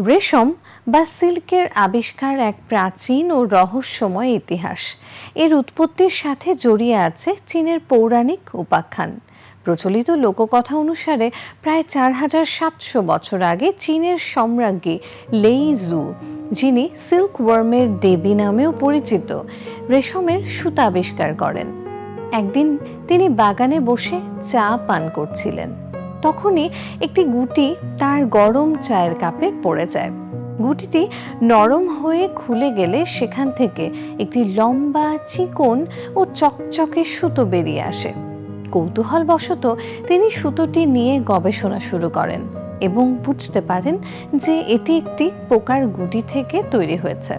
রেশম বা সিল্কের আবিষ্কার এক প্রাচীন ও রহস্যময় ইতিহাস। এর উৎপত্তির সাথে জড়িয়ে আছে চীনের পৌরাণিক উপাখ্যান। প্রচলিত লোককথা অনুসারে প্রায় 4700 বছর আগে চীনের সম্রাজ্ঞী লেই জু, যিনি সিল্ক ওয়ার্মের দেবী নামেও পরিচিত, রেশমের সুতা আবিষ্কার করেন। একদিন তিনি বাগানে বসে চা পান করছিলেন। তখনই একটি গুটি তার গরম চায়ের কাপে পড়ে যায়। গুটিটি নরম হয়ে খুলে গেলে সেখান থেকে একটি লম্বা, চিকন ও চকচকে সুতো বেরিয়ে আসে। কৌতূহলবশত তিনি সুতোটি নিয়ে গবেষণা শুরু করেন এবং বুঝতে পারেন যে এটি একটি পোকার গুটি থেকে তৈরি হয়েছে।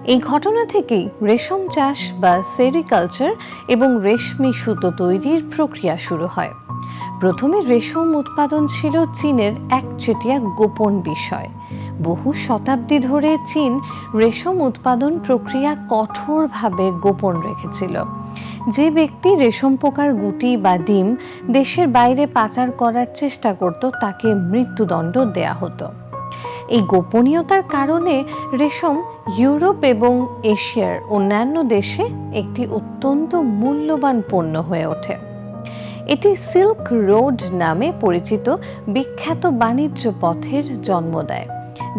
এই ঘটনা থেকেই রেশম চাষ বা সেরিকালচার এবং রেশমি সুতো তৈরির প্রক্রিয়া শুরু হয়। প্রথমে রেশম উৎপাদন ছিল চীনের একচেটিয়া গোপন বিষয়। বহু শতাব্দী ধরে চীন রেশম উৎপাদন প্রক্রিয়া কঠোরভাবে গোপন রেখেছিল। যে ব্যক্তি রেশম পোকার গুটি বা ডিম দেশের বাইরে পাচার করার চেষ্টা করত তাকে মৃত্যুদণ্ড দেয়া হতো। এই গোপনীয়তার কারণে রেশম ইউরোপ এবং এশিয়ার অন্যান্য দেশে একটি অত্যন্ত মূল্যবান পণ্য হয়ে ওঠে। এটি সিল্ক রোড নামে পরিচিত বিখ্যাত বাণিজ্য পথের জন্ম দেয়,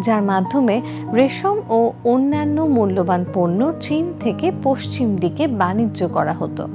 যার মাধ্যমে রেশম ও অন্যান্য মূল্যবান পণ্য চীন থেকে পশ্চিম দিকে বাণিজ্য করা হতো।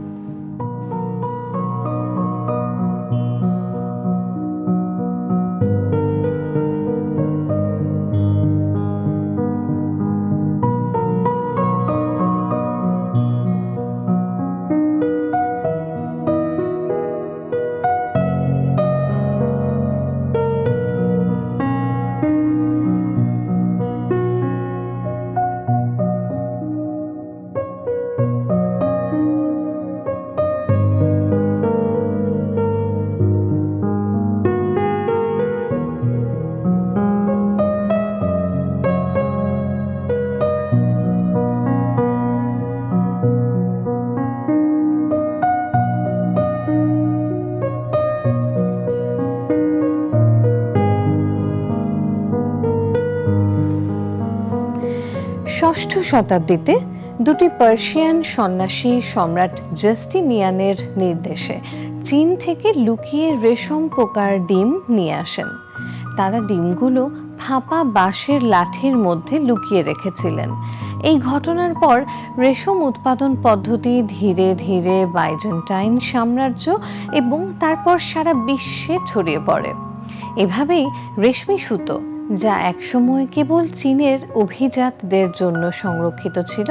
ষষ্ঠ শতাব্দীতে দুটি পার্সিয়ান সন্ন্যাসী সম্রাট জাস্টিনিয়ানের নির্দেশে চীন থেকে লুকিয়ে রেশম পোকার ডিম নিয়ে আসেন। তারা ডিমগুলো ফাঁপা বাঁশের লাঠির মধ্যে লুকিয়ে রেখেছিলেন। এই ঘটনার পর রেশম উৎপাদন পদ্ধতি ধীরে ধীরে বাইজেন্টাইন সাম্রাজ্য এবং তারপর সারা বিশ্বে ছড়িয়ে পড়ে। এভাবেই রেশমি সুতো, যা একসময় কেবল চীনের অভিজাতদের জন্য সংরক্ষিত ছিল,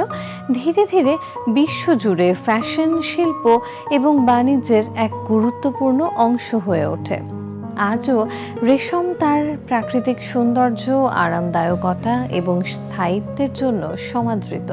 ধীরে ধীরে বিশ্বজুড়ে ফ্যাশন, শিল্প এবং বাণিজ্যের এক গুরুত্বপূর্ণ অংশ হয়ে ওঠে। আজও রেশম তার প্রাকৃতিক সৌন্দর্য, আরামদায়কতা এবং স্থায়িত্বের জন্য সমাদৃত।